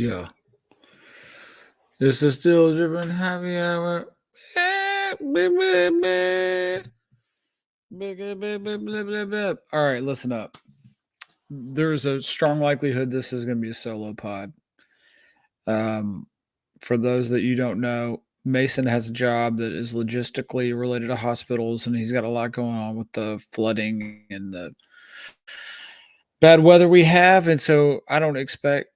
Yeah. This is still dripping happy hour. All right, listen up. There's a strong likelihood this is going to be a solo pod. For those that you don't know, Mason has a job that is logistically related to hospitals, and he's got a lot going on with the flooding and the bad weather we have. And so I don't expect,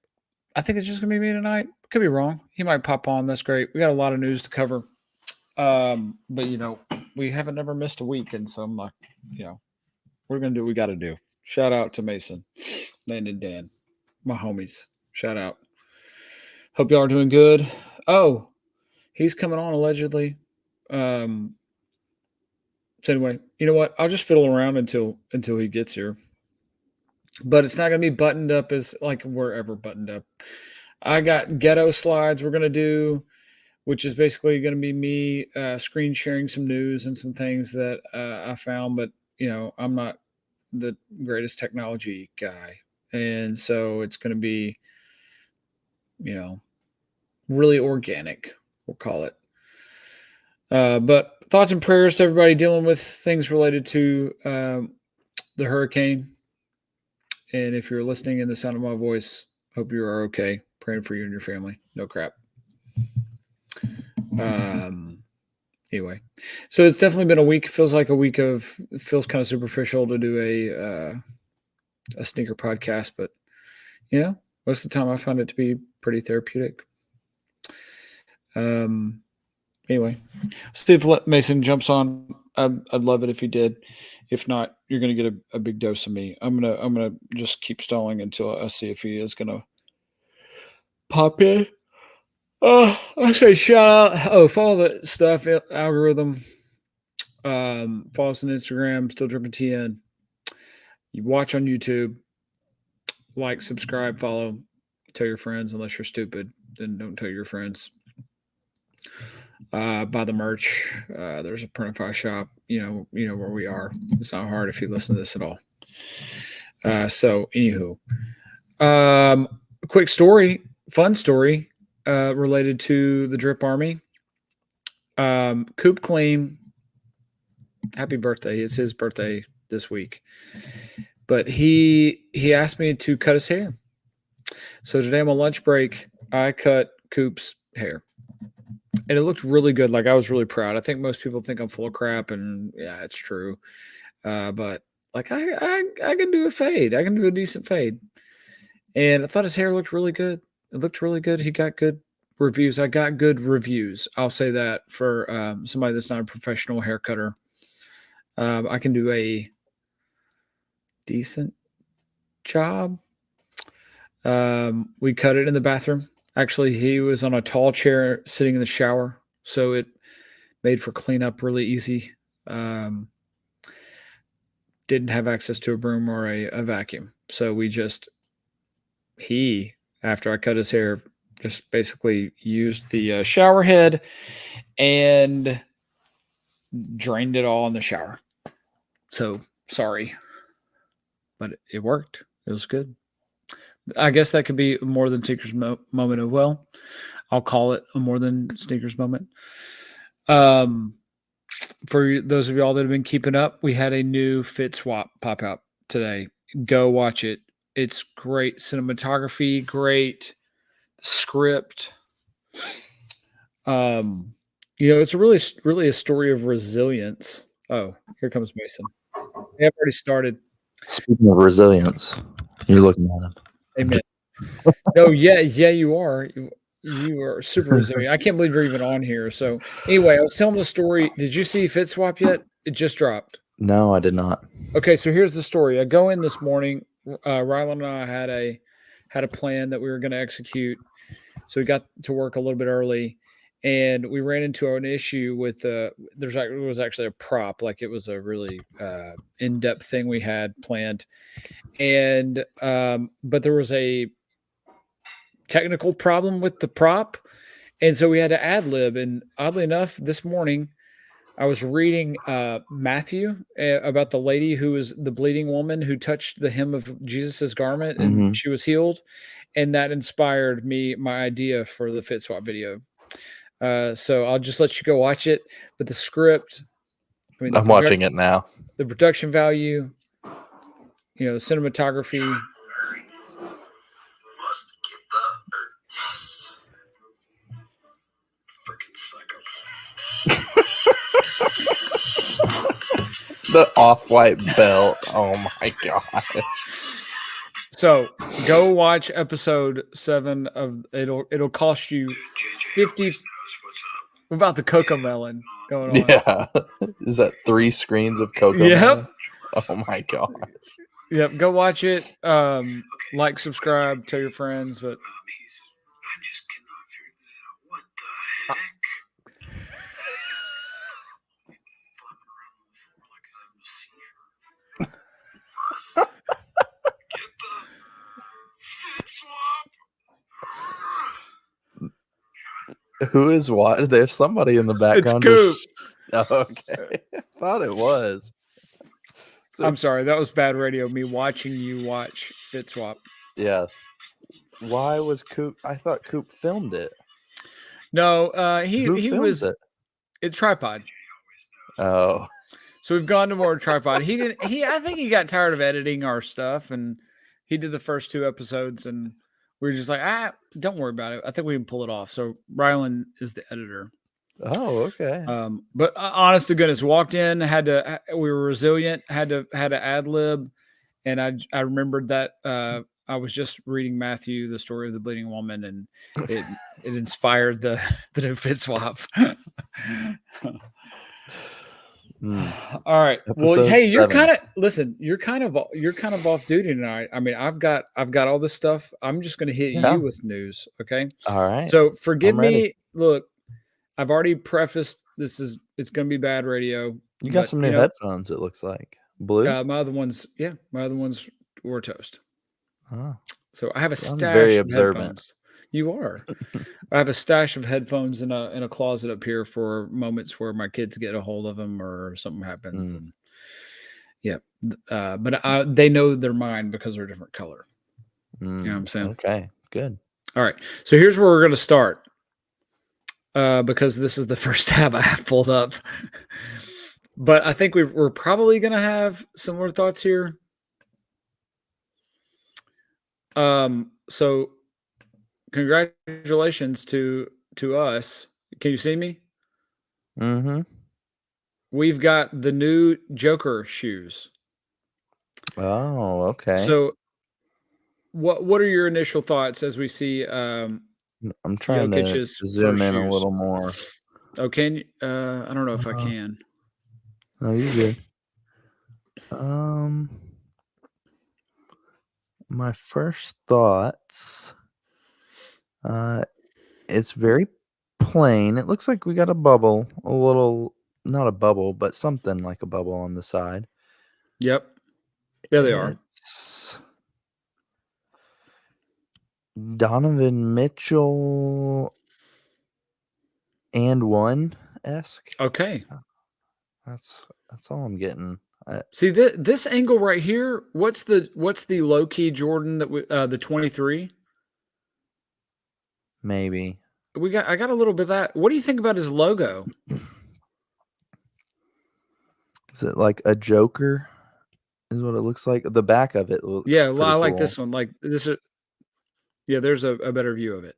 I think it's just going to be me tonight. Could be wrong. He might pop on. That's great. We got a lot of news to cover. But we haven't never missed a week, and so I'm like, we're gonna do what we got to do. Shout out to Mason, Landon, and Dan, my homies. Shout out. Hope y'all are doing good. Oh, he's coming on allegedly. So anyway, you know what? I'll just fiddle around until he gets here. But it's not gonna be buttoned up as like we're ever buttoned up. I got ghetto slides we're gonna do, which is basically going to be me screen sharing some news and some things that I found. But, I'm not the greatest technology guy. And so it's going to be, really organic, we'll call it. But thoughts and prayers to everybody dealing with things related to the hurricane. And if you're listening in the sound of my voice, hope you are okay. Praying for you and your family. No crap. Anyway, so it's definitely been a week. Feels like a week of. It feels kind of superficial to do a sneaker podcast, but most of the time I find it to be pretty therapeutic. Anyway, Steve Mason jumps on. I'd love it if he did. If not, you're gonna get a big dose of me. I'm gonna just keep stalling until I see if he is gonna pop in. I say shout out. Oh, follow the stuff algorithm. Follow us on Instagram, Still Dripping TN. You watch on YouTube. Like, subscribe, follow. Tell your friends. Unless you're stupid, then don't tell your friends. Buy the merch. There's a Printify shop. You know where we are. It's not hard if you listen to this at all. So, anywho, quick story, fun story. Related to the Drip Army. Coop Clean, happy birthday. It's his birthday this week. But he asked me to cut his hair. So today on my lunch break, I cut Coop's hair. And it looked really good. Like, I was really proud. I think most people think I'm full of crap, and yeah, it's true. But like I can do a fade. I can do a decent fade. And I thought his hair looked really good. It looked really good. He got good reviews. I got good reviews. I'll say that for somebody that's not a professional hair cutter. I can do a decent job. We cut it in the bathroom. Actually, he was on a tall chair sitting in the shower, so it made for cleanup really easy. Didn't have access to a broom or a vacuum, so after I cut his hair, just basically used the shower head and drained it all in the shower. So sorry, but it worked. It was good. I guess that could be more than Sneakers moment of well. I'll call it a more than Sneakers moment. For those of y'all that have been keeping up, we had a new Fit Swap pop out today. Go watch it. It's great cinematography, great script. It's really a story of resilience. Oh, here comes Mason. I've already started. Speaking of resilience, you're looking at him. Amen. No, yeah, you are. You are super resilient. I can't believe you're even on here. So anyway, I was telling the story. Did you see Fit Swap yet? It just dropped. No, I did not. Okay, so here's the story. I go in this morning. Rylan and I had a plan that we were going to execute. So we got to work a little bit early, and we ran into an issue with there was actually a prop, like it was a really in-depth thing we had planned, and but there was a technical problem with the prop, and so we had to ad lib. And oddly enough, this morning I was reading Matthew about the lady who was the bleeding woman who touched the hem of Jesus's garment and Hmm. she was healed, and that inspired my idea for the Fit Swap video. So I'll just let you go watch it. But the script, I mean, I'm watching it now. the production value, the cinematography. Must get the yes. Freaking psychopath. The off-white belt. Oh my gosh. So go watch episode 7 of it'll cost you JJ 50 always knows what's up. about the cocoa melon going on. Yeah. Is that 3 screens of Coco? Yep. Melon? Oh my gosh. Yep, go watch it. Like, subscribe, tell your friends, but I just cannot figure this out. What the heck? Flopping around on the floor like he's having a seizure. Must get the Fit Swap. Who is what? There's somebody in the background. Coop. Oh, okay. I thought it was. So, I'm sorry, that was bad radio. Me watching you watch Fit Swap. yeah. Why was Coop? I thought Coop filmed it. No, Who he filmed was it? a tripod. Oh, So we've gone to more tripod. I think he got tired of editing our stuff, and he did the first 2 episodes, and we were just like, don't worry about it. I think we can pull it off. So Rylan is the editor. oh, okay. But honest to goodness, walked in, we were resilient, had to ad lib, and I remembered that I was just reading Matthew, the story of the bleeding woman, and it inspired the new Fit Swap. All right. Well, Episode hey, you're 7. kind of off duty tonight. I mean, I've got all this stuff. I'm just going to hit Yeah. you with news. Okay. All right. So forgive I'm ready. me. Look, I've already prefaced it's going to be bad radio. You got but, some new headphones, it looks like. Blue? my other ones were toast. Oh, So I have a I'm stash very of observant. headphones. You are. I have a stash of headphones in a closet up here for moments where my kids get a hold of them or something happens. And yeah, but they know they're mine because they're a different color. You know what I'm saying? Okay, good. All right. So here's where we're going to start because this is the first tab I have pulled up. But I think we're probably going to have similar thoughts here. So congratulations to us. Can you see me? Mm-hmm. We've got the new Joker shoes. Oh, okay. So what are your initial thoughts as we see I'm trying Jokic's to zoom first in a shoes? little more. Oh, can you? I don't know if I can. No, you're good. My first thoughts. It's very plain. It looks like we got a bubble, not a bubble, but something like a bubble on the side. Yep. There they are. It's Donovan Mitchell and one-esque. Okay. That's all I'm getting. See this angle right here. What's the low key Jordan that the 23? Maybe. I got a little bit of that. What do you think about his logo? Is it like a Joker? Is what it looks like. The back of it looks Yeah, pretty I like cool. this one. Like this is. Yeah, there's a better view of it.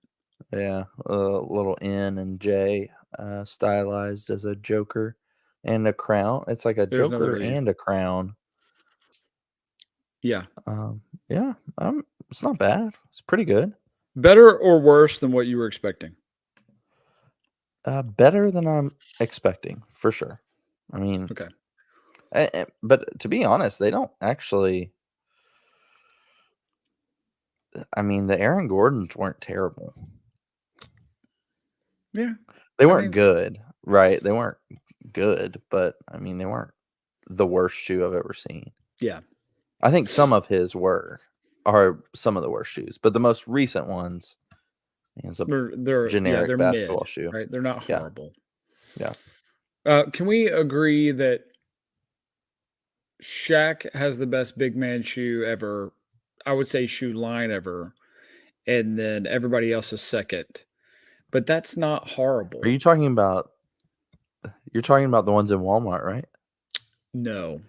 Yeah, a little N and J stylized as a Joker and a crown. It's like a There's another Joker view. and a crown. Yeah. Yeah, it's not bad. It's pretty good. Better or worse than what you were expecting? Better than I'm expecting, for sure. I mean, okay. But to be honest, they don't actually. I mean, the Aaron Gordons weren't terrible. Yeah. They weren't good, right? They weren't good, but I mean, they weren't the worst shoe I've ever seen. Yeah. I think some of his are some of the worst shoes, but the most recent ones, it's a they're generic they're basketball mid, shoe. right? They're not horrible. Yeah. Can we agree that Shaq has the best big man shoe ever? I would say shoe line ever, and then everybody else is second. But that's not horrible. Are you talking about? You're talking about the ones in Walmart, right? No,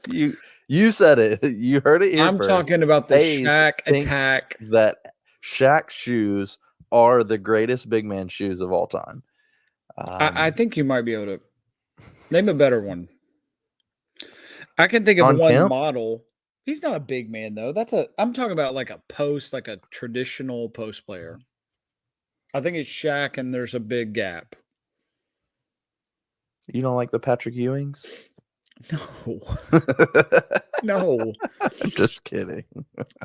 you said it. You heard it here I'm first. talking about the Hayes Shaq thinks Attack. that Shaq shoes are the greatest big man shoes of all time. I think you might be able to name a better one. I can think of Sean one Kemp? model. He's not a big man though. I'm talking about like a post, like a traditional post player. I think it's Shaq, and there's a big gap. You don't like the Patrick Ewings? No, no, I'm just kidding.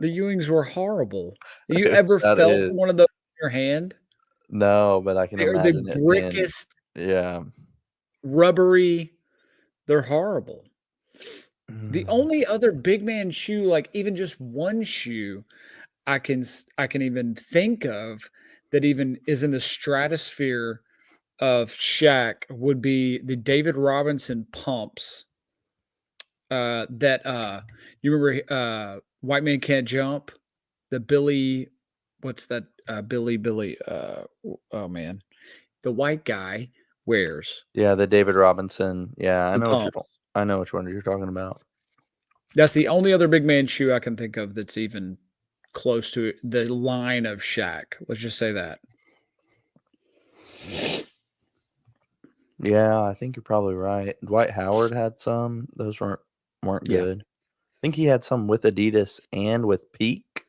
the Ewings were horrible. You ever That felt is. one of those in your hand? No, but I can They're the imagine it being. brickest, Yeah. rubbery. They're horrible. The Mm. only other big man shoe, like even just one shoe, I can even think of that even is in the stratosphere of Shaq would be the David Robinson pumps. That you remember White Man Can't Jump? The Billy, what's that? Billy, oh man. The white guy wears Yeah, the David Robinson. Yeah, the pumps. I know which one you're talking about. That's the only other big man shoe I can think of that's even close to the line of Shaq. Let's just say that. Yeah, I think you're probably right. Dwight Howard had some. Those weren't Yeah. good. I think he had some with Adidas and with Peak.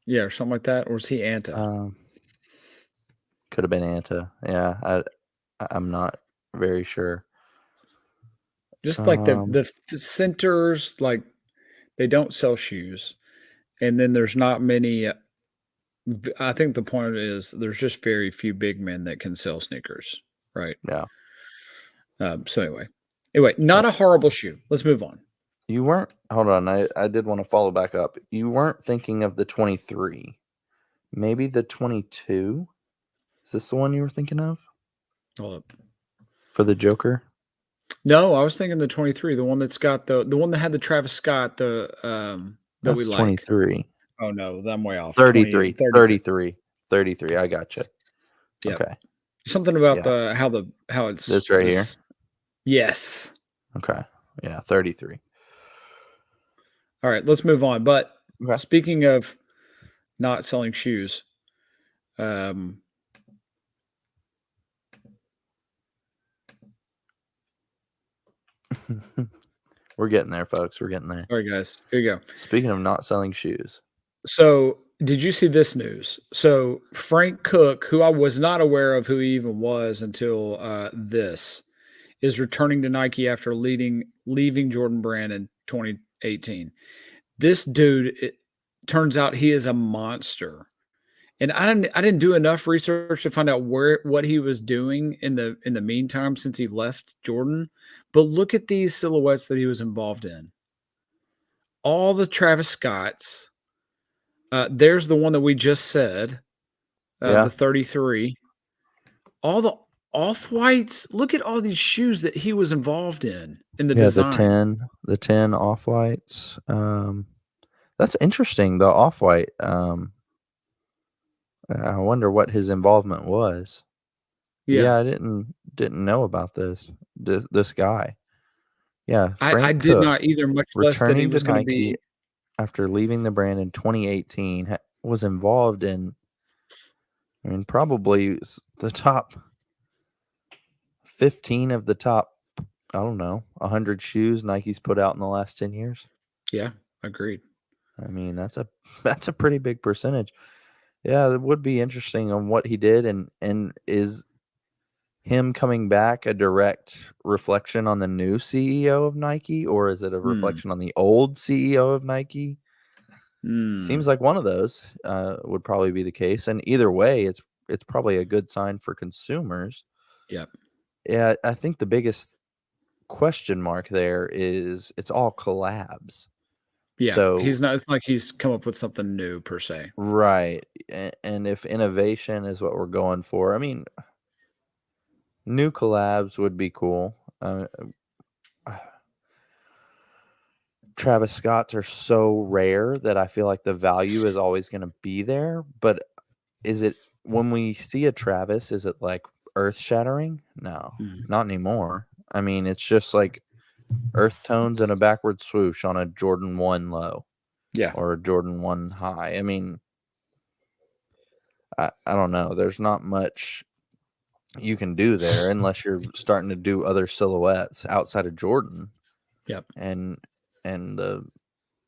Yeah, or something like that. Or was he Anta? Could have been Anta. Yeah, I'm not very sure. Just like the centers, like they don't sell shoes, and then there's not many. I think the point is there's just very few big men that can sell sneakers, right? Yeah. So anyway, not a horrible shoe. Let's move on. You weren't. Hold on. I did want to follow back up. You weren't thinking of the 23. Maybe the 22. Is this the one you were thinking of Hold up. for the Joker? No, I was thinking the 23, the one that's got the one that had the Travis Scott, that That's we like. 23. Oh no, I'm way off. 33. 33. 33. I got you. Yep. Okay. Something about Yeah. how it's This right here? Yes. Okay. Yeah, 33. All right, let's move on. But Okay. speaking of not selling shoes, We're getting there, folks. We're getting there. all right, guys, here you go. Speaking of not selling shoes. So, did you see this news? So, Frank Cook, who I was not aware of who he even was until this, is returning to Nike after leaving Jordan Brand in 2018. This dude, it turns out he is a monster. And I didn't do enough research to find out what he was doing in the meantime since he left Jordan. But look at these silhouettes that he was involved in. All the Travis Scotts. There's the one that we just said, Yeah. the 33. All the off-whites. Look at all these shoes that he was involved in the design. the 10 off-whites. That's interesting. The off-white. I wonder what his involvement was. Yeah, I didn't know about this guy. Yeah, Frank I did Cook, not either, much less that he returning was to going to Nike be. after leaving the brand in 2018, was involved in, probably the top 15 of the top, I don't know, 100 shoes Nike's put out in the last 10 years. Yeah, agreed. That's a pretty big percentage. Yeah, it would be interesting on what he did, and is him coming back a direct reflection on the new CEO of Nike, or is it a reflection on the old CEO of Nike? Seems like one of those would probably be the case, and either way, it's probably a good sign for consumers. Yep. Yeah, I think the biggest question mark there is it's all collabs. Yeah, So he's not. It's like he's come up with something new per se. right, and if innovation is what we're going for, New collabs would be cool. Travis Scotts are so rare that I feel like the value is always going to be there. But is it when we see a Travis, is it like earth shattering? No, not anymore. I mean, it's just like earth tones and a backward swoosh on a Jordan 1 low. Yeah. Or a Jordan 1 high. I mean, I don't know. There's not much you can do there unless you're starting to do other silhouettes outside of Jordan. Yep. And the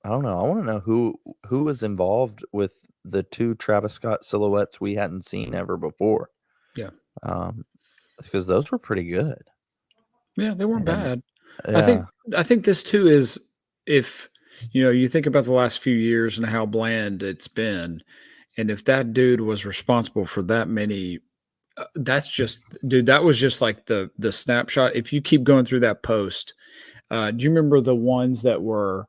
I don't know. I want to know who was involved with the 2 Travis Scott silhouettes we hadn't seen ever before. Yeah. Because those were pretty good. Yeah, they weren't bad. Yeah. I think this too is, if you think about the last few years and how bland it's been, and if that dude was responsible for that many, that's just, dude, that was just like the snapshot. If you keep going through that post, do you remember the ones that were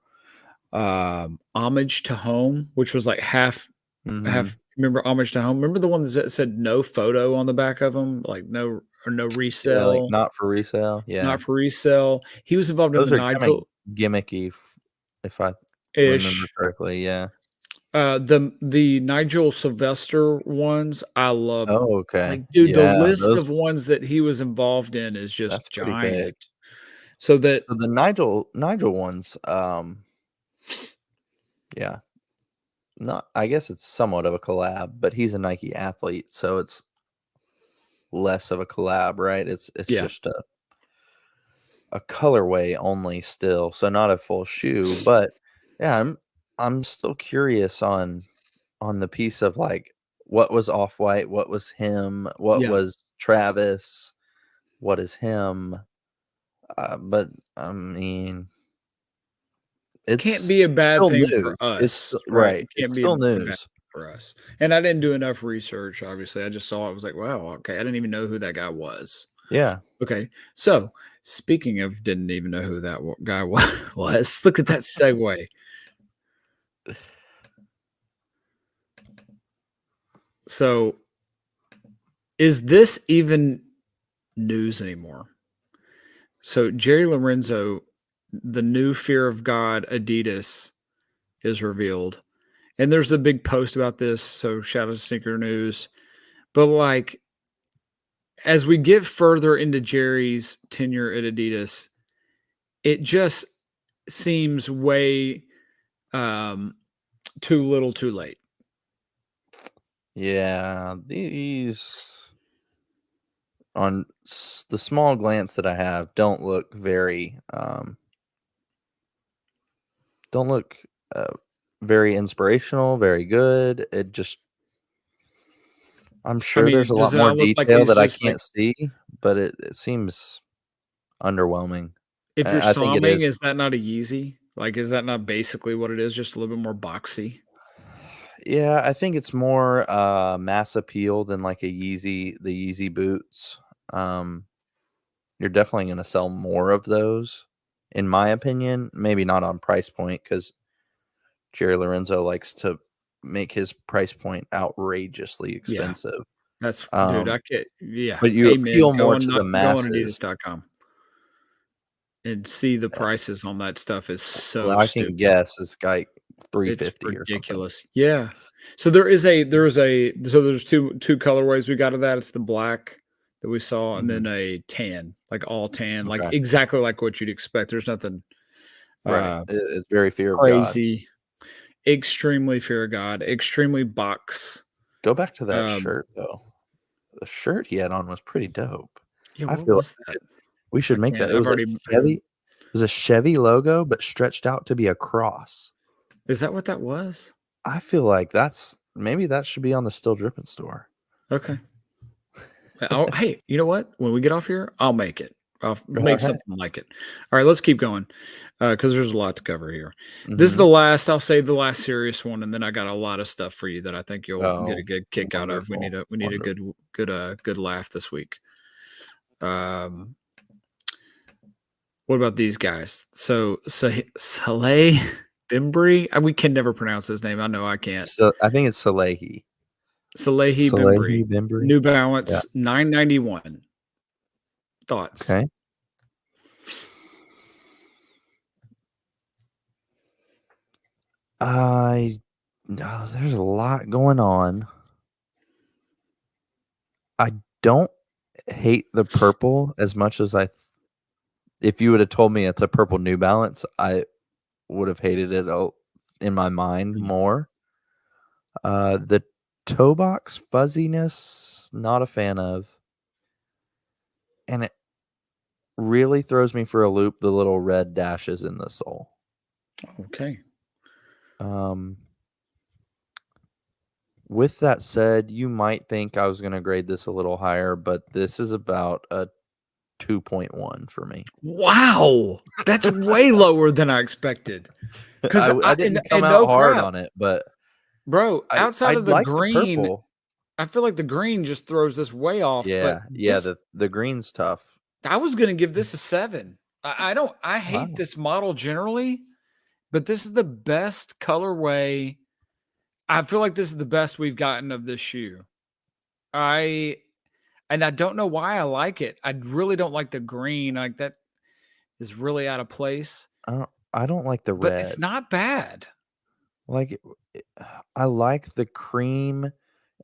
homage to home, which was like half? Remember homage to home? Remember the ones that said no photo on the back of them, like no resale, like not for resale. Yeah, not for resale. He was involved those in the are Nigel gimmicky, if I remember correctly. Yeah. The Nigel Sylvester ones, I love. Oh, okay. Like, dude, the list of ones that he was involved in is just giant. So the Nigel ones, yeah. Not, I guess it's somewhat of a collab, but he's a Nike athlete, so it's less of a collab, right? It's just a colorway only still, so not a full shoe. But yeah, I'm still curious on the piece of like what was Off-White, what was him, what was Travis, what is him. But I mean, it can't be a bad thing news. for us, it's, right? It's still news for us. And I didn't do enough research. Obviously, I just saw it. I was like, wow, okay. I didn't even know who that guy was. Yeah. Okay. So speaking of, didn't even know who that guy was. Look at that segue. So, is this even news anymore? So Jerry Lorenzo, the new Fear of God Adidas is revealed. And there's a big post about this. So shout out to Sneaker News. But like, as we get further into Jerry's tenure at Adidas, it just seems way too little too late. Yeah. These, on the small glance that I have, don't look very very inspirational, very good. It just, I'm sure there's a lot more detail that I can't see, but it seems underwhelming. If you're somming, is that not a Yeezy? Like, is that not basically what it is? Just a little bit more boxy? Yeah, I think it's more mass appeal than like the Yeezy boots. You're definitely going to sell more of those, in my opinion. Maybe not on price point, because Jerry Lorenzo likes to make his price point outrageously expensive. Yeah. That's dude. I can't. Yeah, but you appeal more to the masses. Go on Adidas.com and see the prices on that stuff is so. Well, I can guess it's like $350. It's ridiculous. Yeah. So there's two colorways we got of that. It's the black that we saw, and then a tan, like all tan, like exactly like what you'd expect. There's nothing. Right. It's very Fear of crazy. God. Extremely Fear of God. Extremely box. Go back to that shirt though. The shirt he had on was pretty dope. Yeah, what was that? We should make that. It was a Chevy logo, but stretched out to be a cross. Is that what that was? I feel like maybe that should be on the Still Drippin' store. Okay. Hey, you know what? When we get off here, I'll make it. I'll make something like it. All right, let's keep going because there's a lot to cover here. This is the last, I'll say the last serious one, and then I got a lot of stuff for you that I think you'll get a good kick out of. We need a good laugh this week. What about these guys? So Saleh Bembry, we can never pronounce his name. I know I can't. So I think it's Salehi. Salehi Bembry. New Balance 991. Thoughts? Okay. There's a lot going on. I don't hate the purple as much as if you would have told me it's a purple New Balance, I would have hated it in my mind more. The toe box fuzziness, not a fan of. And it really throws me for a loop, the little red dashes in the sole. Okay. With that said, you might think I was going to grade this a little higher, but this is about a 2.1 for me. Wow, that's way lower than I expected. Because I didn't come out hard on it, but bro. Outside I of the like green, the purple. I feel like the green just throws this way off. Yeah, but yeah, this, the green's tough. I was gonna give this a 7. I hate Wow. this model generally, but this is the best colorway. I feel like this is the best we've gotten of this shoe. I don't know why I like it. I really don't like the green. Like that is really out of place. I don't like the But red. it's not bad. Like, I like the cream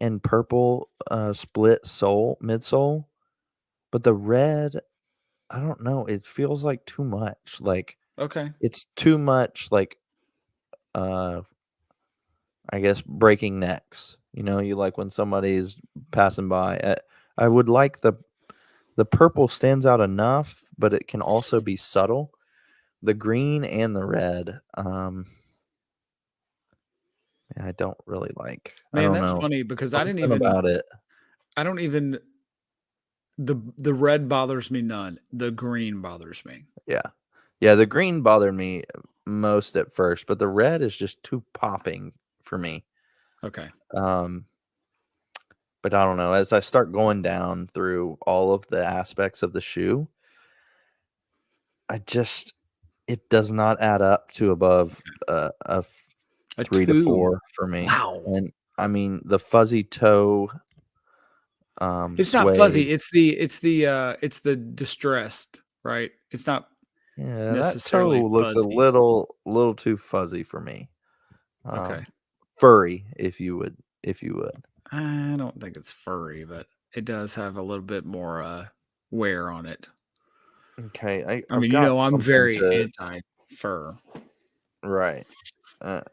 and purple split midsole, but the red, I don't know. It feels like too much. Like Okay. it's too much. Like, I guess breaking necks. You like when somebody's passing by. I would like the purple stands out enough, but it can also be subtle. The green and the red. I don't really like. I Man, don't that's know. funny because I didn't Something even about it. I don't even the red bothers me none. The green bothers me. Yeah. Yeah, the green bothered me most at first, but the red is just too popping for me. Okay. But I don't know. As I start going down through all of the aspects of the shoe, it does not add up to above a A 3 to 2. 4 for me. Wow. And I mean, the fuzzy toe It's not suede. fuzzy. It's the distressed, right? It's not Yeah, that toe necessarily looks a fuzzy. little too fuzzy for me. Okay. Furry, if you would. I don't think it's furry, but it does have a little bit more wear on it. Okay, I mean, I'm very anti-fur. Right.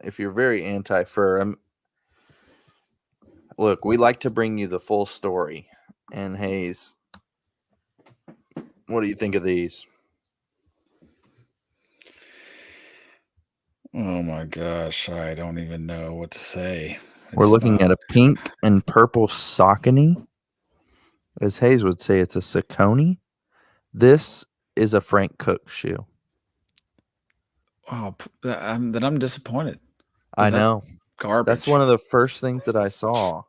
If you're very anti-fur, look, we like to bring you the full story. And Hayes, what do you think of these? Oh my gosh, I don't even know what to say. We're looking at a pink and purple Saucony. As Hayes would say, it's a Saucony. This is a Frank Cook shoe. Oh, then I'm disappointed. I know. Garbage. That's one of the first things that I saw.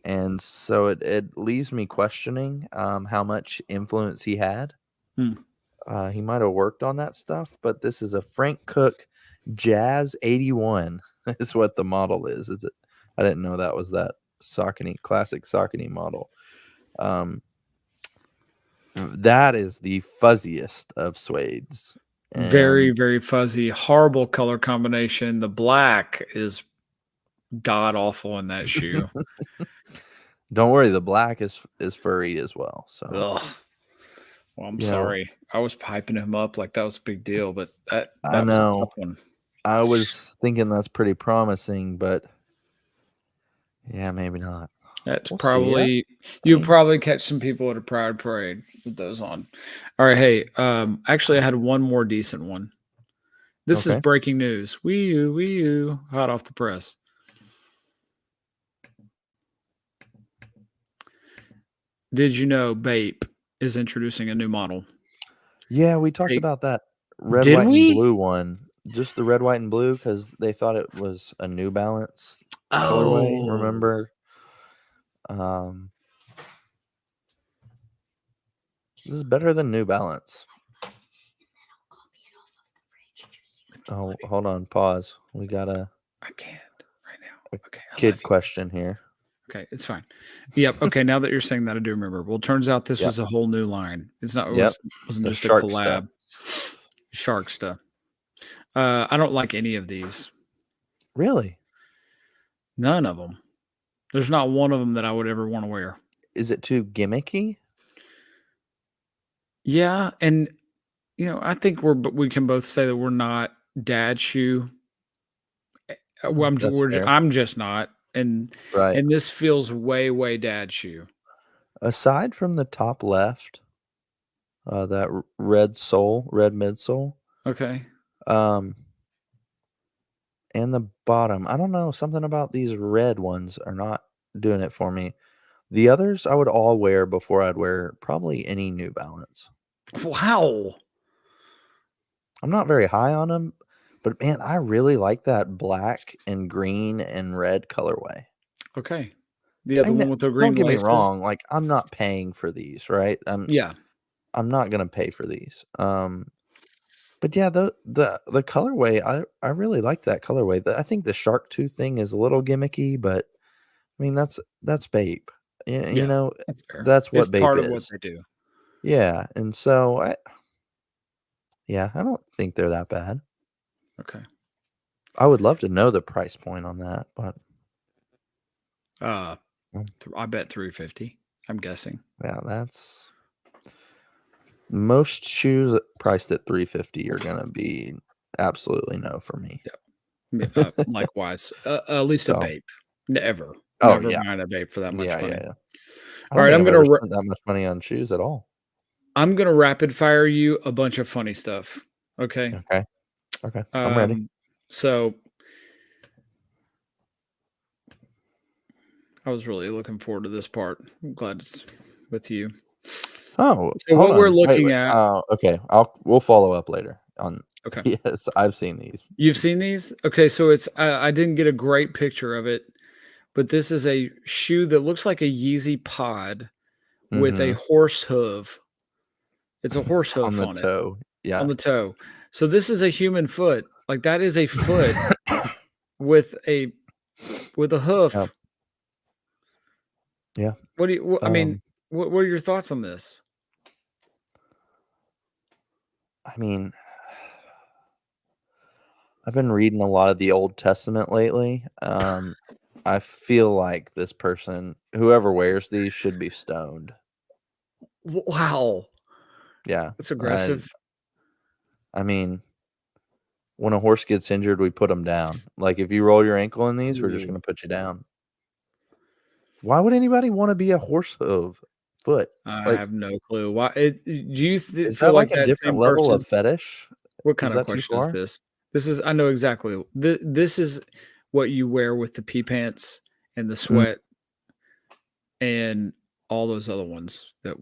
And so it leaves me questioning how much influence he had. He might have worked on that stuff, but this is a Frank Cook Jazz 81 is what the model is. Is it? I didn't know that was that classic Saucony model. That is the fuzziest of suedes. Very, very fuzzy, horrible color combination. The black is god awful in that shoe. Don't worry, the black is furry as well. So, well, I'm sorry. I was piping him up like that was a big deal, but that I was a know. tough one. I was thinking that's pretty promising, but yeah, maybe not. That's We'll probably you'd probably catch some people at a Pride Parade with those on. All right, hey, actually I had one more decent one. This is breaking news. Wee you, hot off the press. Did you know Bape is introducing a new model? Yeah, we talked about that red, Did white, we? and blue one. Just the red, white, and blue because they thought it was a New Balance colorway. Remember? This is better than New Balance. Oh, hold on. Pause. We got I can't right now. Okay. kid question here. Okay, it's fine. Yep. Okay, now that you're saying that, I do remember. Well, turns out this Yep. was a whole new line. It's not. It Yep. wasn't The just a shark collab. stuff. Shark stuff. I don't like any of these. Really? None of them. There's not one of them that I would ever want to wear. Is it too gimmicky? Yeah, and I think we can both say that we're not dad shoe. Well, That's fair. I'm just not, and Right. this feels way dad shoe. Aside from the top left, that red midsole, Okay. and the bottom, I don't know, something about these red ones are not doing it for me. The others I would all wear before I'd wear probably any New Balance. Wow. I'm not very high on them, but man, I really like that black and green and red colorway. Okay. The other one with the green Don't get laces. me wrong, like I'm not paying for these, right? Yeah. I'm not gonna pay for these. But yeah, the colorway, I really like that colorway. I think the shark tooth thing is a little gimmicky, but I mean that's Bape. You Yeah, know, That's fair. that's what It's Bape part is. of what they do. Yeah, and so I don't think they're that bad. Okay. I would love to know the price point on that, but I bet 350. I'm guessing. yeah, that's most shoes priced at 350 are gonna be absolutely no for me. Likewise, at least a So- Bape. Never Oh, mind yeah. a Bape for that much Yeah, money. yeah. All right, I'm gonna gonna spend that much money on shoes at all. I'm gonna rapid fire you a bunch of funny stuff. Okay. Okay, I'm ready. So I was really looking forward to this part. I'm glad it's with you. Oh, So hold what we're on. looking Wait. at. Okay, we'll follow up later on. Okay. Yes, I've seen these. You've seen these? Okay, so it's I didn't get a great picture of it, but this is a shoe that looks like a Yeezy pod with a horse hoof. It's a horse hoof on the on it. toe. Yeah. On the toe. So this is a human foot. Like that is a foot with a hoof. Yep. Yeah. What do you I mean, what are your thoughts on this? I mean, I've been reading a lot of the Old Testament lately. I feel like this person, whoever wears these, should be stoned. Wow. Yeah. That's aggressive. I mean, when a horse gets injured, we put them down. Like if you roll your ankle in these, we're just Ooh. going to put you down. Why would anybody want to be a horse hoof foot? I have no clue. Why do you Is feel that like like a that different same level person? of fetish? What kind Is of that too question is far? this? This is I know exactly. This is what you wear with the pee pants and the sweat and all those other ones that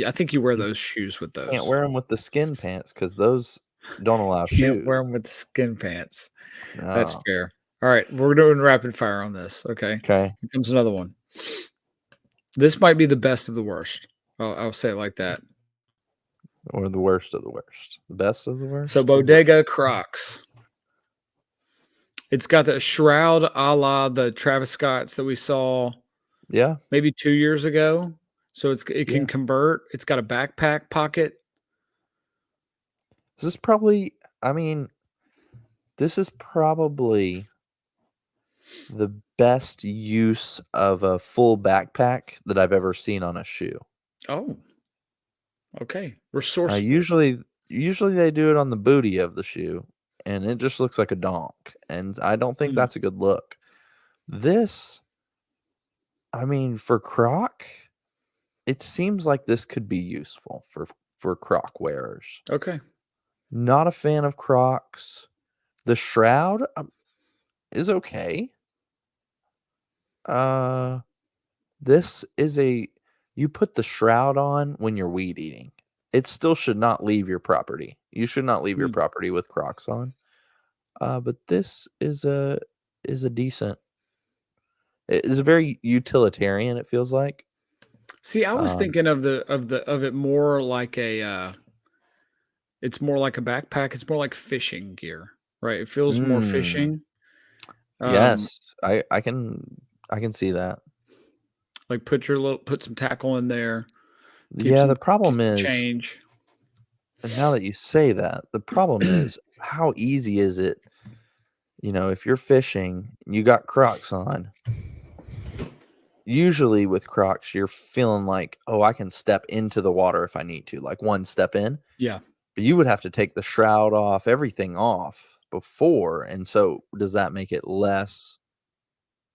I think you wear those shoes with those. Can't wear them with the skin pants because those don't allow Can't shoes. wear them with the skin pants. That's No. fair. All right, we're doing rapid fire on this. Okay, Okay. here comes another one. This might be the best of the worst. I'll say it like that. Or the worst of the worst. The best of the worst. So Bodega Crocs. It's got the shroud a la the Travis Scotts that we saw Yeah. maybe 2 years ago. So it can Yeah. convert. It's got a backpack pocket. This is probably, I mean, this is probably the best use of a full backpack that I've ever seen on a shoe. Oh, okay. Resourceful. Usually they do it on the booty of the shoe, and it just looks like a donk, and I don't think that's a good look. This, I mean, for Croc, it seems like this could be useful for Croc wearers. Okay. Not a fan of Crocs. The shroud is okay. This is you put the shroud on when you're weed eating. It still should not leave your property. You should not leave your property with Crocs on. But this is a decent. It is a very utilitarian. It feels like. See, I was thinking of it more like a. It's more like a backpack. It's more like fishing gear, right? It feels more fishing. Yes, I can see that. Like put some tackle in there. Keep Yeah, the keep problem some is, change. and now that you say that, the problem is how easy is it, if you're fishing and you got Crocs on, usually with Crocs, you're feeling like, oh, I can step into the water if I need to, like one step in. Yeah. But you would have to take the shroud off, everything off before. And so does that make it less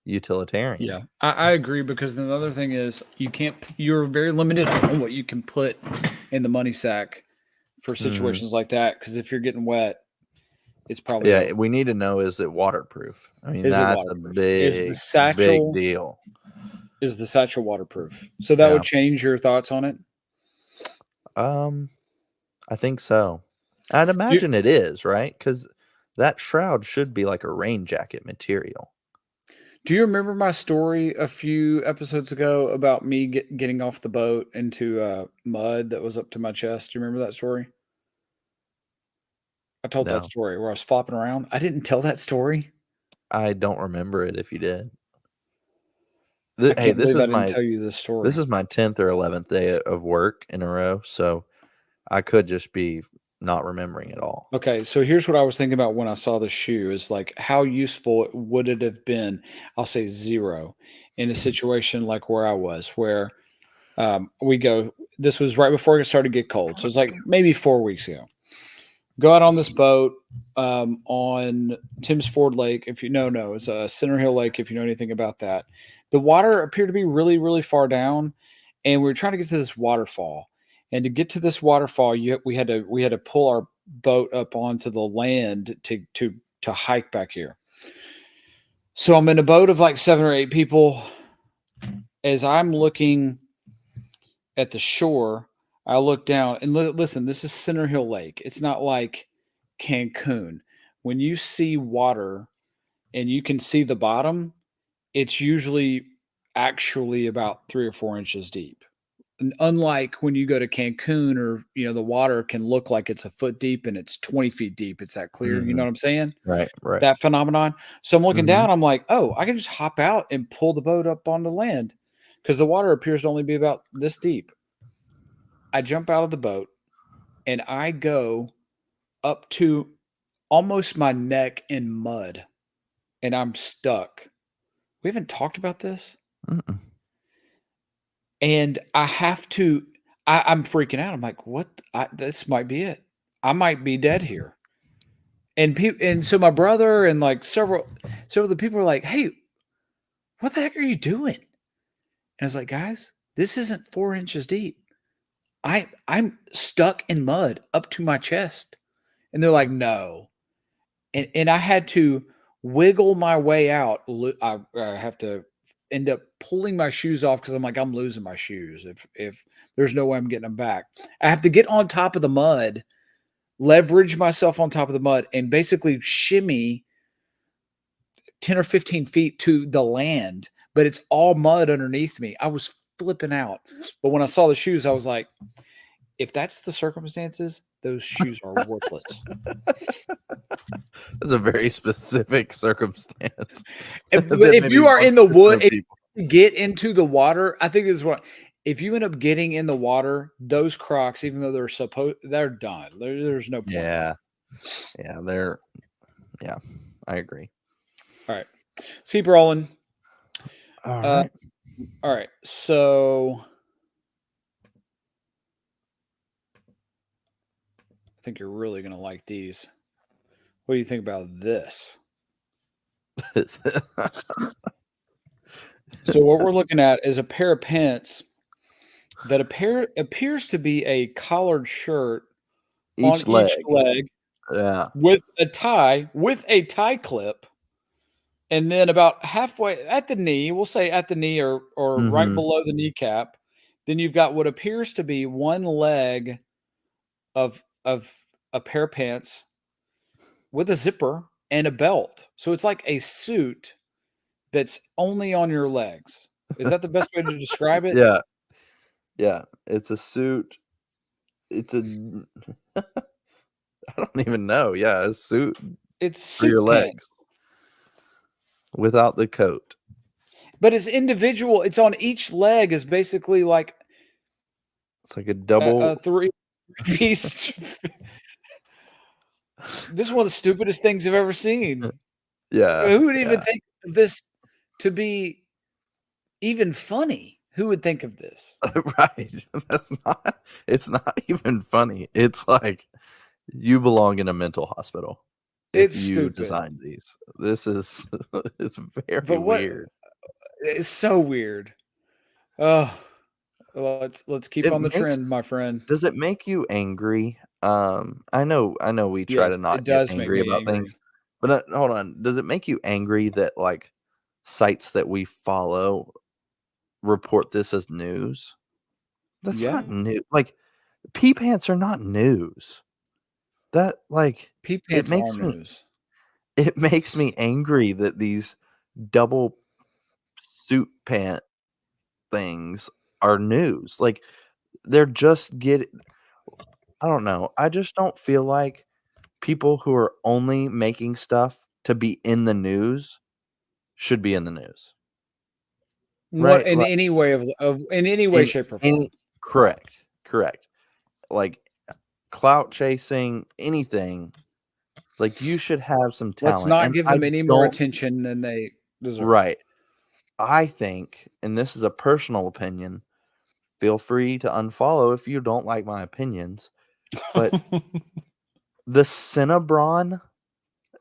utilitarian? Yeah, I agree, because another thing is you're very limited on what you can put in the money sack for situations like that. Because if you're getting wet, it's probably Yeah, we need to know, is it waterproof? I mean, is it that's a waterproof? Is the big satchel deal. waterproof? So that Yeah. would change your thoughts on it. I think so. I'd imagine it is, right? Because that shroud should be like a rain jacket material. Do you remember my story a few episodes ago about me getting off the boat into mud that was up to my chest? Do you remember that story? I told that No, story where I was flopping around. I didn't tell that story. I don't remember it if you did. I Hey, can't believe I didn't tell you this story. this is my 10th or 11th day of work in a row, so I could just be not remembering it all. Okay, so here's what I was thinking about when I saw the shoe is like, how useful would it have been? I'll say 0 in a situation like where I was, where this was right before it started to get cold. So it's like maybe 4 weeks ago. Go out on this boat on Tim's Ford Lake. If you know, it's a Center Hill Lake. If you know anything about that, the water appeared to be really, really far down, and we were trying to get to this waterfall. And to get to this waterfall, we had to pull our boat up onto the land to hike back here. So I'm in a boat of like 7 or 8 people. As I'm looking at the shore, I look down and listen, this is Center Hill Lake. It's not like Cancun. When you see water and you can see the bottom, it's usually actually about 3 or 4 inches deep. And unlike when you go to Cancun, or the water can look like it's a foot deep and it's 20 feet deep. It's that clear. You know what I'm saying? Right. That phenomenon. So I'm looking Mhm. down. I'm like, oh, I can just hop out and pull the boat up onto land, because the water appears to only be about this deep. I jump out of the boat and I go up to almost my neck in mud, and I'm stuck. We haven't talked about this. Mm-mm. And I have to, I'm freaking out. I'm like, what? This might be it. I might be dead here. And so my brother and like several of the people are like, hey, what the heck are you doing? And I was like, guys, this isn't 4 inches deep. I'm stuck in mud up to my chest. And they're like, no. And I had to wiggle my way out. I have to end up pulling my shoes off, because I'm like, I'm losing my shoes if there's no way I'm getting them back. I have to get on top of the mud, leverage myself on top of the mud, and basically shimmy 10 or 15 feet to the land, but it's all mud underneath me. I was flipping out. But when I saw the shoes, I was like, if that's the circumstances, those shoes are worthless. That's a very specific circumstance. If you are in the wood, if you get into the water, I think this is what, if you end up getting in the water, those Crocs, even though they're done. There's no point. Yeah, I agree. All right, let's keep rolling. All right. All right, so I think you're really gonna like these. What do you think about this? So what we're looking at is a pair of pants that appears to be a collared shirt on Each leg. each leg, Yeah. with a tie clip, and then about halfway at the knee, we'll say at the knee, or right Mhm. below the kneecap, then you've got what appears to be one leg of a pair of pants with a zipper and a belt. So it's like a suit that's only on your legs. Is that the best way to describe it? Yeah. Yeah. It's a suit. It's a I don't even know. Yeah, a suit It's for your suit pants. legs without the coat. But it's individual. It's on each leg is basically like It's like a a double. three-piece. This is one of the stupidest things I've ever seen. Yeah. Who would even yeah. think of this to be even funny? Who would think of this? Right. It's not even funny. It's like you belong in a mental hospital if It's you stupid. designed these. This is it's very But what weird. it's so weird. Oh, well, let's keep It on the makes trend, my friend. Does it make you angry? I know we try to Yes, it not get does make angry me about angry. things. But hold on, does it make you angry that like sites that we follow report this as news? That's Yeah. not new. Like pee pants are not news. That like Pee it pants are makes me news. it makes me angry that these double suit pant things are news. Like they're just get I don't know. I just don't feel like people who are only making stuff to be in the news should be in the news. What Right? in Like any way of in any way, in shape, or form. any correct. Like clout chasing, anything. Like you should have some Let's talent. not And give I them any more don't attention than they deserve. right. I think, and this is a personal opinion, feel free to unfollow if you don't like my opinions. But the Cinnabron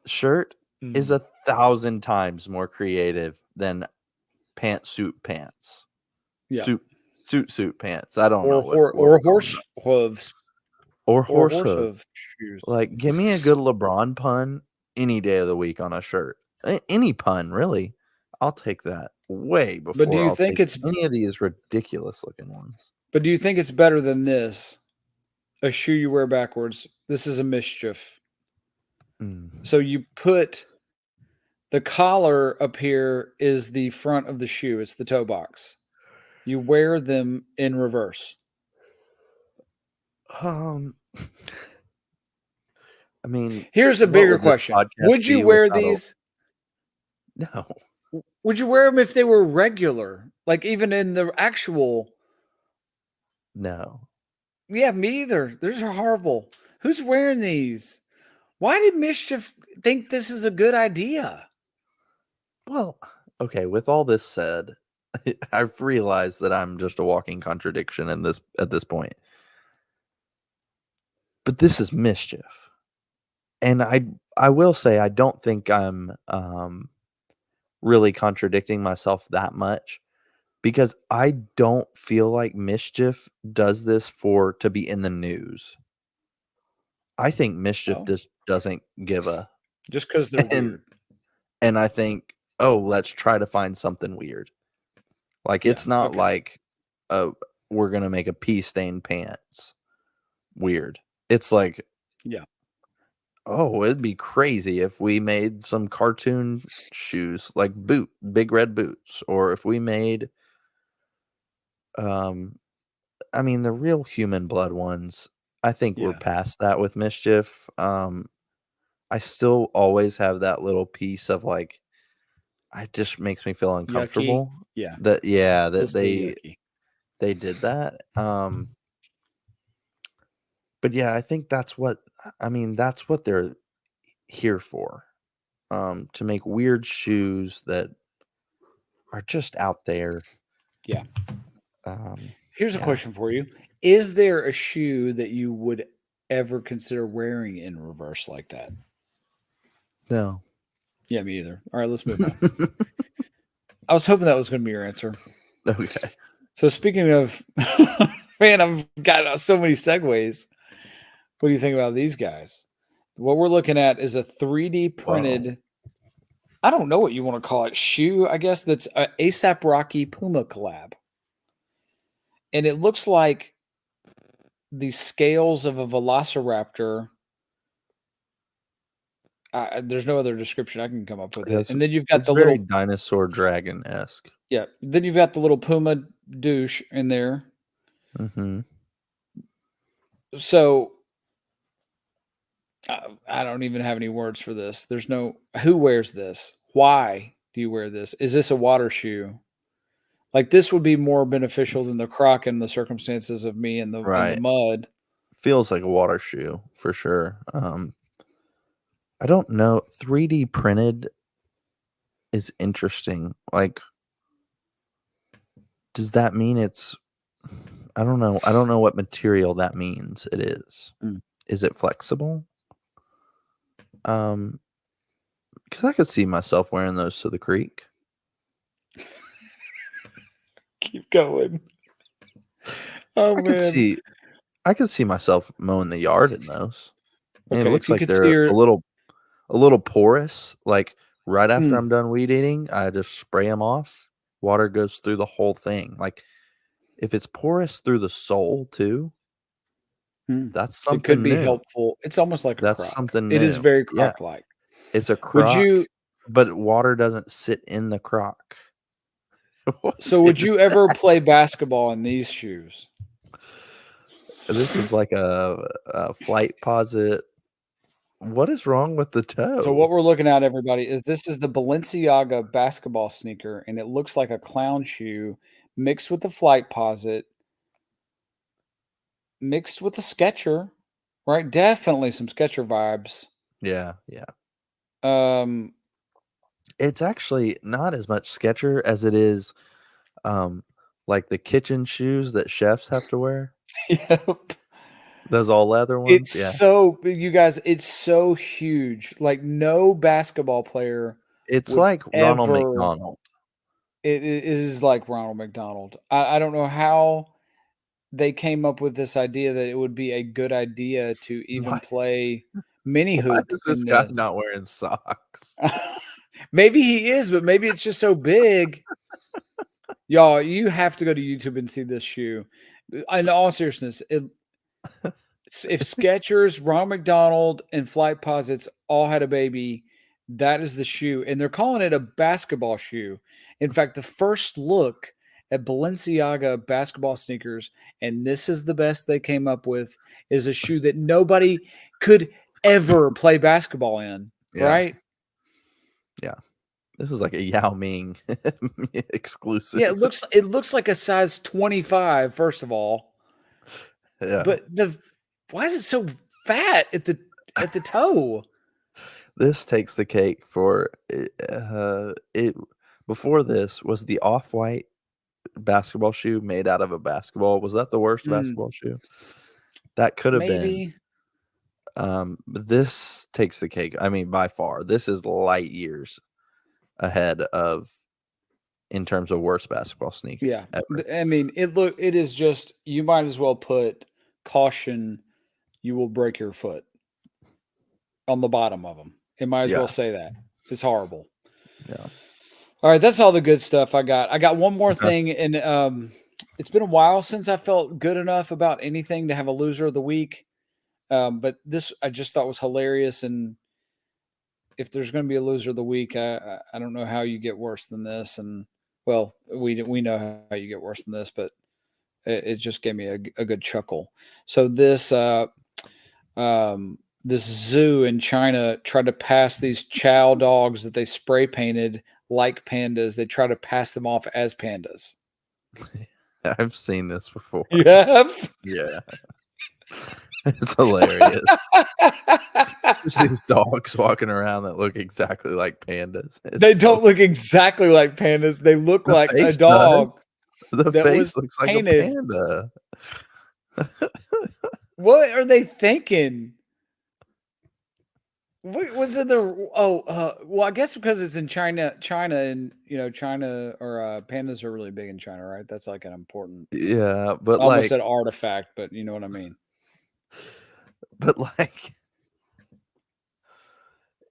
shirt is 1,000 times more creative than pantsuit pants. Yeah. Suit pants. I don't Or know what we're calling horse them. hooves Or or horse horse hoof. hoof shoes. Like, give me a good LeBron pun any day of the week on a shirt. Any pun, really. I'll take that way But do before you I'll think take it's any of these ridiculous looking ones. better than this? A shoe you wear backwards. This is a mischief. Mm. So you put the collar up here is the front of the shoe. It's the toe box. You wear them in reverse. Um, I mean, Here's a what bigger would this question. podcast Would you be wear without a these? no? Would you wear them if they were regular? Like even in the actual. No. Yeah, me either. These are horrible. Who's wearing these? Why did Mischief think this is a good idea? Well, okay, with all this said, I've realized that I'm just a walking contradiction in this at this point. But this is mischief. And I will say I don't think I'm really contradicting myself that much because I don't feel like mischief does this for to be in the news. I think mischief Oh, just doesn't give a just because they're and weird. and I think, oh, let's try to find something weird. Like Yeah, it's not okay. like we're gonna make a pea stained pants weird. It's like, Yeah. oh, it'd be crazy if we made some cartoon shoes like big red boots, or if we made I mean the real human blood ones. I think we're Yeah. past that with mischief. I still always have that little piece of like it just makes me feel Yucky. uncomfortable Yeah. that Still that say yucky. they did that. But yeah, I think that's what they're here for. To make weird shoes that are just out there. Yeah. Here's a Yeah. question for you. Is there a shoe that you would ever consider wearing in reverse like that? No. Yeah, me either. All right, let's move on. I was hoping that was going to be your answer. Okay. So speaking of, man, I've got so many segues. What do you think about these guys? What we're looking at is a 3D printed, I don't know what you want to call it, shoe, I guess, that's a ASAP Rocky Puma collab. And it looks like the scales of a velociraptor. There's no other description I can come up with it. And then you've got It's the very little, dinosaur dragon esque. yeah, then you've got the little Puma douche in there. Mm-hmm. So I don't even have any words for this. There's no, who wears this? Why do you wear this? Is this a water shoe? Like this would be more beneficial than the croc in the circumstances of me in the Right. mud. Feels like a water shoe for sure. I don't know. 3D printed is interesting. Like, does that mean it's? I don't know. I don't know what material that means. It is. Mm. Is it flexible? Because I could see myself wearing those to the creek. Keep going. Oh I could man. see. I could see myself mowing the yard in those. And Okay, it if looks you like could see they're your a little porous. Like right after Mm. I'm done weed eating, I just spray them off. Water goes through the whole thing. Like if it's porous through the sole too, that's It could something be new. helpful. It's almost like a That's croc. something It is new. very Yeah. croc-like. It's a Would croc, you but water doesn't sit in the croc. so would you ever play basketball in these shoes? This is like a flight posit. What is wrong with the toe? So what we're looking at, everybody, is this is the Balenciaga basketball sneaker, and it looks like a clown shoe mixed with the flight posit, mixed with the Sketcher, right? Definitely some Sketcher vibes. Yeah, yeah. It's actually not as much Sketcher as it is like the kitchen shoes that chefs have to wear. Yep. Those all leather ones. It's Yeah. so you guys, it's so huge. Like no basketball player. It's would like Ronald ever- McDonald. It is like Ronald McDonald. I don't know how they came up with this idea that it would be a good idea to even Why- play mini Why hoop. is this in guy this. not wearing socks? Maybe he is, but maybe it's just so big. Y'all, you have to go to YouTube and see this shoe. In all seriousness, if Skechers, Ronald McDonald, and Flight Posits all had a baby, that is the shoe. And they're calling it a basketball shoe. In fact, the first look at Balenciaga basketball sneakers, and this is the best they came up with, is a shoe that nobody could ever play basketball in, Yeah. right? This is like a Yao Ming exclusive. Yeah, it looks like a size 25, first of all. Yeah. But why is it so fat at the toe? This takes the cake for it. Before this was the off-white basketball shoe made out of a basketball. Was that the worst basketball shoe? That could have been. Maybe. But this takes the cake. I mean, by far, this is light years ahead of in terms of worst basketball sneaker. Yeah. ever. I mean, it is just, you might as well put caution, you will break your foot on the bottom of them. It might as Yeah. well say that. It's horrible. Yeah. All right, that's all the good stuff I got. I got one more Okay. thing, and it's been a while since I felt good enough about anything to have a loser of the week. But this I just thought was hilarious, and if there's going to be a loser of the week, I don't know how you get worse than this. And well, we know how you get worse than this, but it just gave me a good chuckle. So this this zoo in China tried to pass these chow dogs that they spray painted like pandas. They try to pass them off as pandas. I've seen this before. You have? Yeah. It's hilarious. Just these dogs walking around that look exactly like pandas. It's They so- don't look exactly like pandas. They look The like a face dog. The that face was looks like painted. a panda. What are they thinking? What was it? Well, I guess because it's in China, and China or pandas are really big in China, right? That's like an important. Yeah, but I almost like, said artifact, but you know what I mean. but like,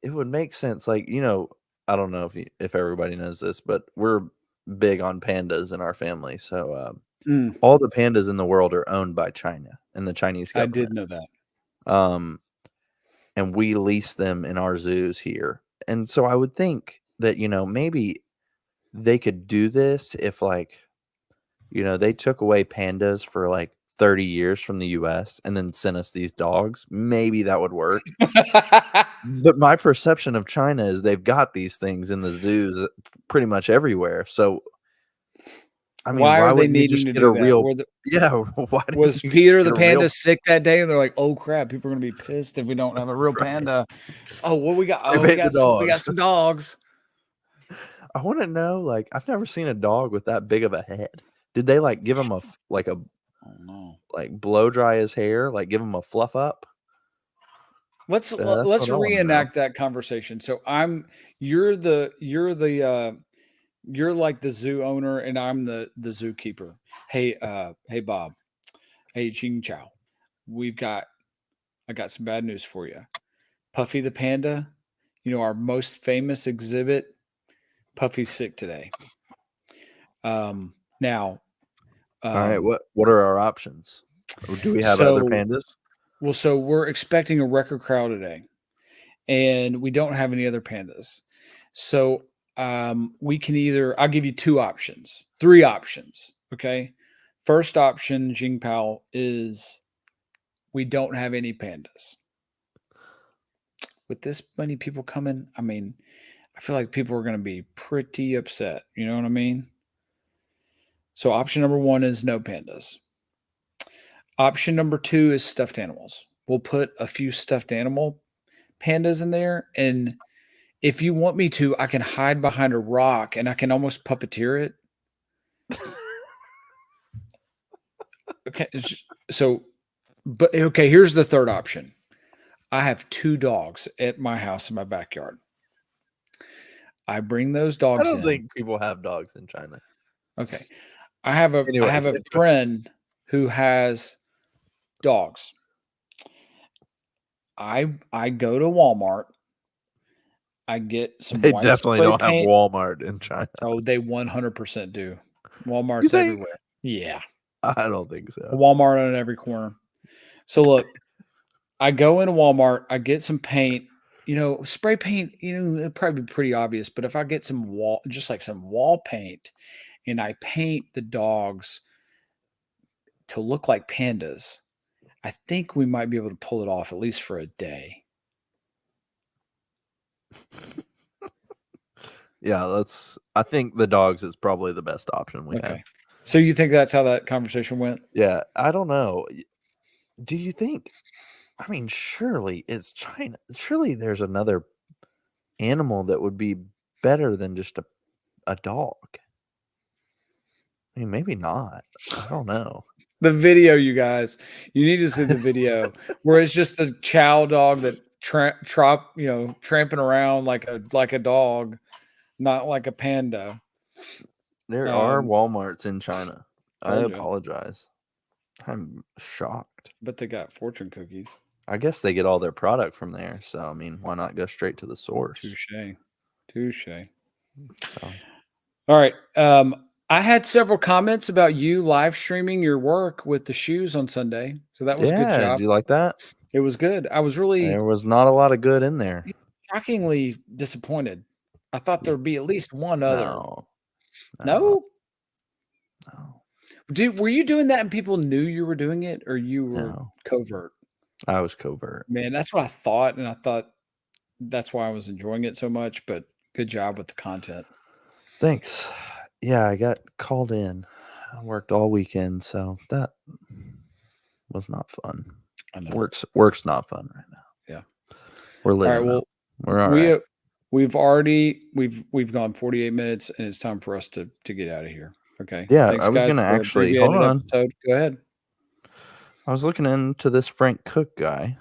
it would make sense. Like, I don't know if everybody knows this, but we're big on pandas in our family. So all the pandas in the world are owned by China and the Chinese I government. did know that. And we lease them in our zoos here. And so I would think that, maybe they could do this if they took away pandas for like 30 years from the US and then sent us these dogs. Maybe that would work. But my perception of China is they've got these things in the zoos pretty much everywhere. So I mean, Why why are they wouldn't he needing just to get do a that? real? Yeah, why didn't Was he just Peter get the a real? panda sick that day? And they're like, "Oh crap, people are gonna be pissed if we don't have a real panda." Oh, what we got? Oh, we Cremate the got dogs. some dogs. I want to know, like, I've never seen a dog with that big of a head. Did they like give him a Oh no. like blow dry his hair, like give him a fluff up? Let's That's let's what I wanna know. reenact that conversation. So you're you're like the zoo owner and I'm the zookeeper. Hey Bob. Hey Ching Chow. I got some bad news for you. Puffy the panda, our most famous exhibit, Puffy's sick today. Now All right, what are our options? Or do we have other so pandas? well, so we're expecting a record crowd today, and we don't have any other pandas. So we can I'll give you three options. Okay. First option, Jing Pao, is we don't have any pandas. With this many people coming, I mean, I feel like people are going to be pretty upset. You know what I mean? So option number one is no pandas. Option number two is stuffed animals. We'll put a few stuffed animal pandas in there. And if you want me to, I can hide behind a rock and I can almost puppeteer it. Okay. But okay, here's the third option. I have 2 dogs at my house in my backyard. I bring those I dogs don't in. think people have dogs in China. Okay. I have a Anyways. friend who has dogs. I go to Walmart. I get some They white definitely spray don't have paint. Walmart in China. Oh, they 100% do. You Walmart's think? everywhere. Yeah. I don't think so. Walmart on every corner. So look, I go into Walmart, I get some paint, spray paint, it'd probably be pretty obvious, but if I get some wall paint and I paint the dogs to look like pandas, I think we might be able to pull it off at least for a day. Yeah, I think the dogs is probably the best option we have. So you think that's how that conversation went? Yeah, I don't know. Do you think? I mean, surely it's China. Surely there's another animal that would be better than just a dog. I mean, maybe not. I don't know. The video, you guys, you need to see the video where it's just a chow dog that tramping around like a dog, not like a panda. There are Walmarts in China. I Told ya. apologize. I'm shocked. But they got fortune cookies. I guess they get all their product from there. So, I mean, why not go straight to the source? Touche. So, All right. I had several comments about you live streaming your work with the shoes on Sunday. So that was a good job. Did you like that? It was good. I was really There was not a lot of good in there. shockingly disappointed. I thought there'd be at least one other. No. Were you doing that and people knew you were doing it, or you were covert? I was covert. Man, that's what I thought, and I thought that's why I was enjoying it so much. But good job with the content. Thanks. Yeah, I got called in. I worked all weekend, so that was not fun. I know. Work's not fun right now. Yeah. We're living. All right. Well, we're all right. We've gone 48 minutes, and it's time for us to get out of here. Okay. Yeah, Thanks, I was guys, gonna for actually abbreviated hold on. episode. Go ahead. I was looking into this Frank Cook guy.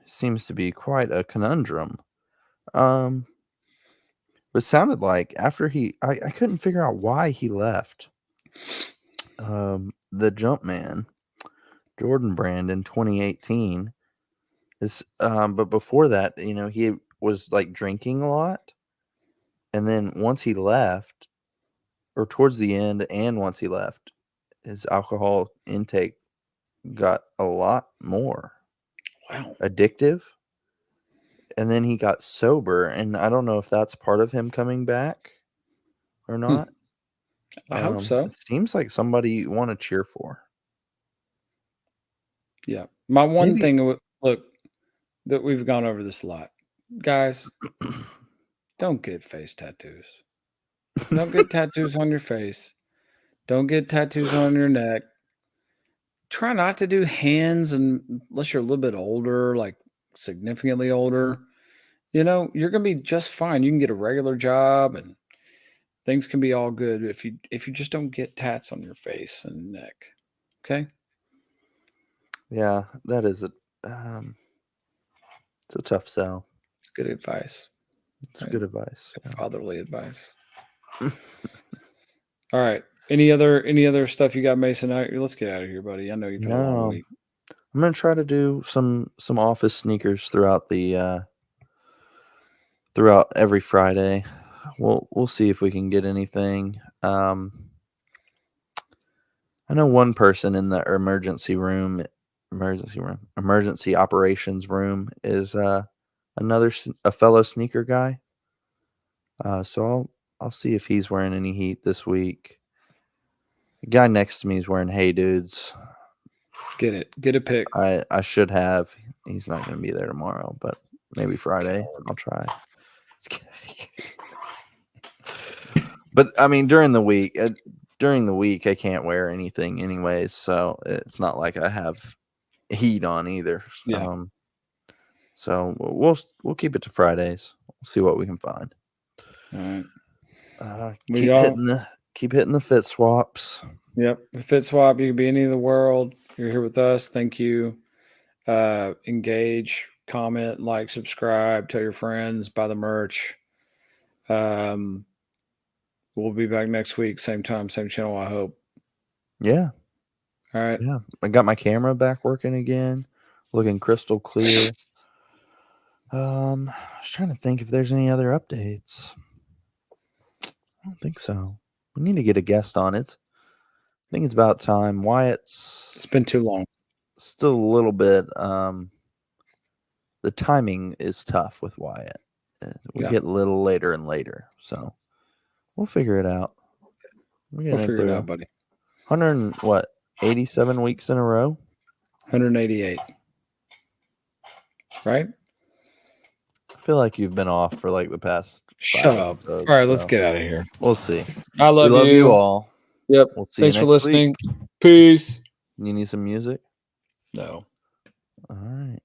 Seems to be quite a conundrum. It sounded like after I couldn't figure out why he left. The Jumpman, Jordan Brand in 2018 is but before that, he was like drinking a lot. And then once he left, or towards the end and once he left, his alcohol intake got a lot more. Wow. Addictive. And then he got sober, and I don't know if that's part of him coming back or not. I hope so. It seems like somebody you want to cheer for. Yeah. My one thing, look, that we've gone over this a lot. Guys, don't get face tattoos. Don't get tattoos on your face. Don't get tattoos on your neck. Try not to do hands unless you're a little bit older, like significantly older. You're gonna be just fine. You can get a regular job and things can be all good if you just don't get tats on your face and neck. Okay? Yeah, that is it's a tough sell. It's good advice. It's Right. good advice. Yeah. Fatherly advice. All right. Any other stuff you got, Mason? Let's get out of here, buddy. I know you've had a long No, week. I'm gonna try to do some office sneakers throughout the throughout every Friday. We'll see if we can get anything. I know one person in the emergency operations room is a fellow sneaker guy. So I'll see if he's wearing any heat this week. The guy next to me is wearing Hey Dudes. Get a pick. I should have. He's not going to be there tomorrow, but maybe Friday I'll try. But I mean, during the week I can't wear anything anyways, so it's not like I have heat on either. Yeah. So we'll keep it to Fridays. We'll see what we can find. All right. Keep hitting the fit swaps. Yep. The Fit Swap, you can be any of the world. You're here with us. Thank you. Engage, comment, like, subscribe, tell your friends, buy the merch. We'll be back next week, same time, same channel, I hope. Yeah. All right. Yeah. I got my camera back working again, looking crystal clear. I was trying to think if there's any other updates. I don't think so. We need to get a guest on it. I think it's about time. It's been too long. Still a little bit. The timing is tough with Wyatt. We get a little later and later, so we'll figure it out. We'll figure it out, buddy. 87 weeks in a row. 188. Right? I feel like you've been off for like the past. Shut up. Episodes, all right, let's get out of here. We'll see. I love We love you all. Yep. We'll see Thanks you for next listening. week. Peace. You need some music? No. All right.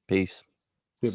Peace.